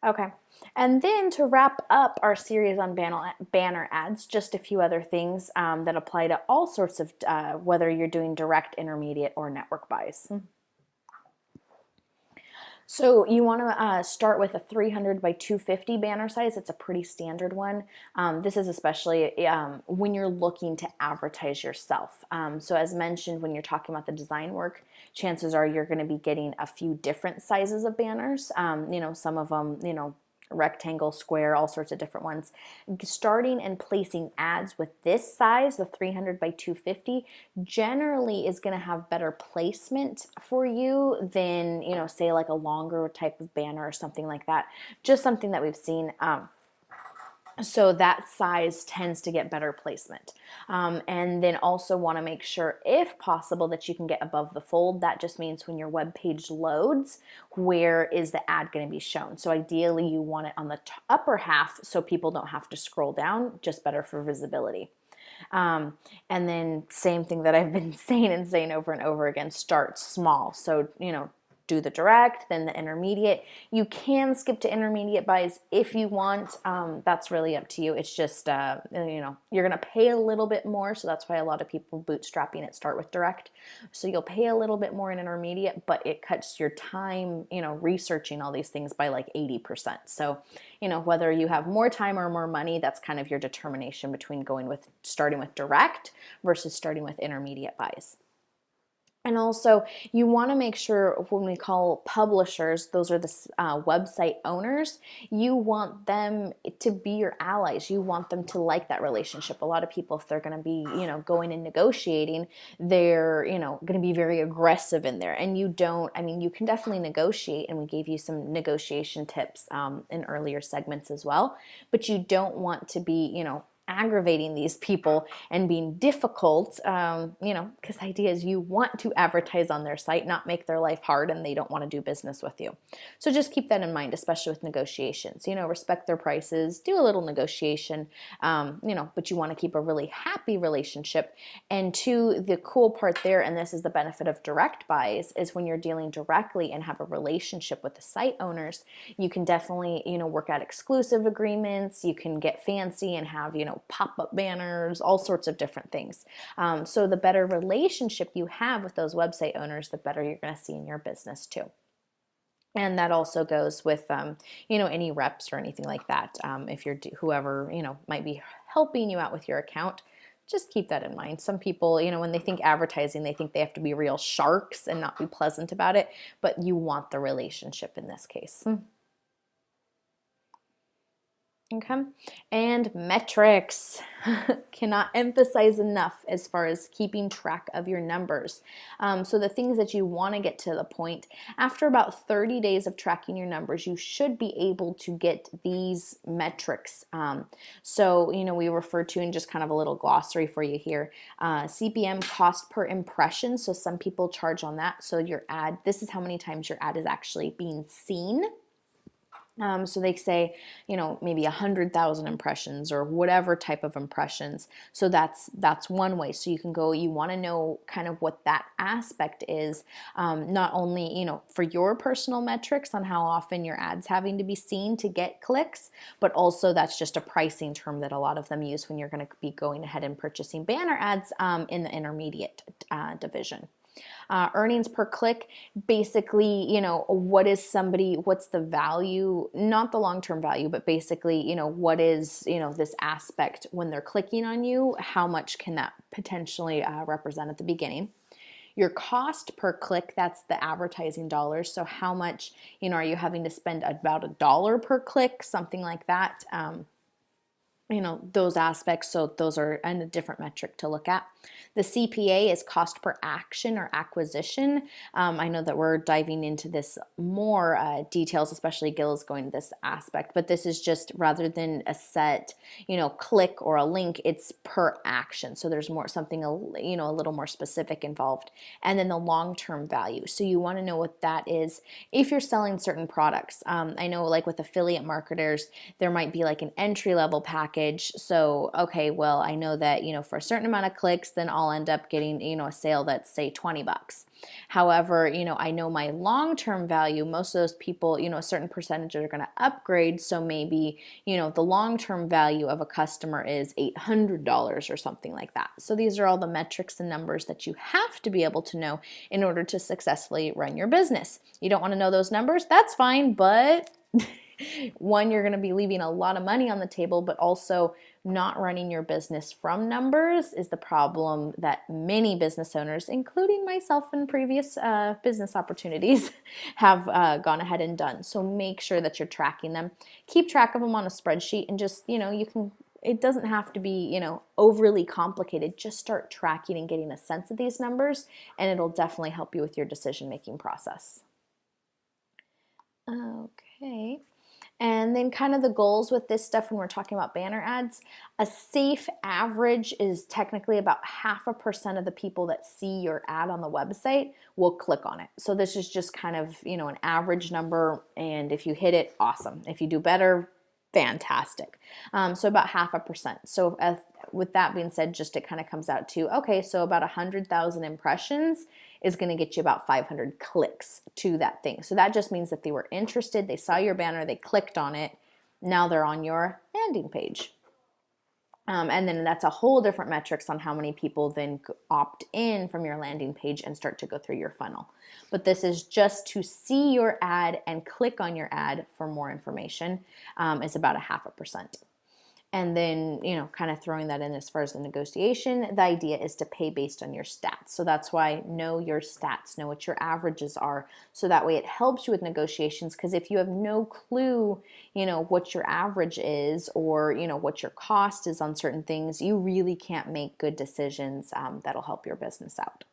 Okay. And then to wrap up our series on banner ads, just a few other things that apply to all sorts of, whether you're doing direct, intermediate, or network buys. So you want to start with a 300 by 250 banner size. It's a pretty standard one. This is especially when you're looking to advertise yourself. So as mentioned, when you're talking about the design work, chances are you're going to be getting a few different sizes of banners. Some of them, rectangle, square, all sorts of different ones. Starting and placing ads with this size, the 300 by 250, generally is going to have better placement for you than, say like a longer type of banner or something like that. Just something that we've seen. So that size tends to get better placement. And then also want to make sure, if possible, that you can get above the fold. That just means when your web page loads, where is the ad going to be shown? So ideally you want it on the upper half so people don't have to scroll down, just better for visibility. And then same thing that I've been saying over and over again, start small. So, do the direct, then the intermediate. You can skip to intermediate buys if you want. That's really up to you. It's just, you're going to pay a little bit more. So that's why a lot of people bootstrapping it start with direct. So you'll pay a little bit more in intermediate, but it cuts your time, researching all these things by like 80%. So, whether you have more time or more money, that's kind of your determination between starting with direct versus starting with intermediate buys. And also, you want to make sure when we call publishers, those are the website owners, you want them to be your allies. You want them to like that relationship. A lot of people, if they're going to be, going and negotiating, they're, going to be very aggressive in there. And you can definitely negotiate, and we gave you some negotiation tips in earlier segments as well. But you don't want to be, aggravating these people and being difficult, because the idea is you want to advertise on their site, not make their life hard and they don't want to do business with you. So just keep that in mind, especially with negotiations. Respect their prices, do a little negotiation, but you want to keep a really happy relationship. And two, the cool part there, and this is the benefit of direct buys, is when you're dealing directly and have a relationship with the site owners, you can definitely, work out exclusive agreements. You can get fancy and have, pop-up banners, all sorts of different things. So the better relationship you have with those website owners, the better you're going to see in your business too. And that also goes with, any reps or anything like that. If you're whoever, might be helping you out with your account, just keep that in mind. Some people, when they think advertising, they think they have to be real sharks and not be pleasant about it, but you want the relationship in this case. Okay. And metrics. Cannot emphasize enough as far as keeping track of your numbers. So the things that you want to get to the point, after about 30 days of tracking your numbers, you should be able to get these metrics. So, we refer to, in just kind of a little glossary for you here, CPM, cost per impression. So some people charge on that. So your ad, this is how many times your ad is actually being seen. So they say, maybe 100,000 impressions or whatever type of impressions. So that's one way. So you want to know kind of what that aspect is, not only, for your personal metrics on how often your ad's having to be seen to get clicks, but also that's just a pricing term that a lot of them use when you're going to be going ahead and purchasing banner ads in the intermediate division. Earnings per click, basically, what's the value, not the long-term value, but basically, what is, this aspect when they're clicking on you, how much can that potentially represent at the beginning? Your cost per click, that's the advertising dollars. So how much, are you having to spend about $1 per click, something like that? Those aspects. So those are a different metric to look at. The CPA is cost per action or acquisition. I know that we're diving into this more details, especially Gil is going to this aspect, but this is just rather than a set, click or a link, it's per action. So there's something a little more specific involved. And then the long-term value. So you want to know what that is if you're selling certain products. I know like with affiliate marketers, there might be like an entry-level package package. So, okay, well, I know that, for a certain amount of clicks, then I'll end up getting, a sale that's say $20. However, I know my long-term value, most of those people, a certain percentage are going to upgrade. So maybe, the long-term value of a customer is $800 or something like that. So these are all the metrics and numbers that you have to be able to know in order to successfully run your business. You don't want to know those numbers? That's fine, but one, you're going to be leaving a lot of money on the table, but also not running your business from numbers is the problem that many business owners, including myself in previous business opportunities, have gone ahead and done. So make sure that you're tracking them. Keep track of them on a spreadsheet, and just, you can, it doesn't have to be, overly complicated. Just start tracking and getting a sense of these numbers, and it'll definitely help you with your decision-making process. Okay. And then kind of the goals with this stuff when we're talking about banner ads, a safe average is technically about 0.5% of the people that see your ad on the website will click on it. So this is just kind of, an average number, and if you hit it, awesome. If you do better, fantastic. So about 0.5%. So with that being said, just it kind of comes out to, okay, so about 100,000 impressions is going to get you about 500 clicks to that thing. So that just means that they were interested, they saw your banner, they clicked on it, now they're on your landing page. And then that's a whole different metrics on how many people then opt in from your landing page and start to go through your funnel. But this is just to see your ad and click on your ad for more information. It's about 0.5%. And then, kind of throwing that in as far as the negotiation, the idea is to pay based on your stats. So that's why know your stats, know what your averages are. So that way it helps you with negotiations, because if you have no clue, what your average is, or, what your cost is on certain things, you really can't make good decisions that'll help your business out.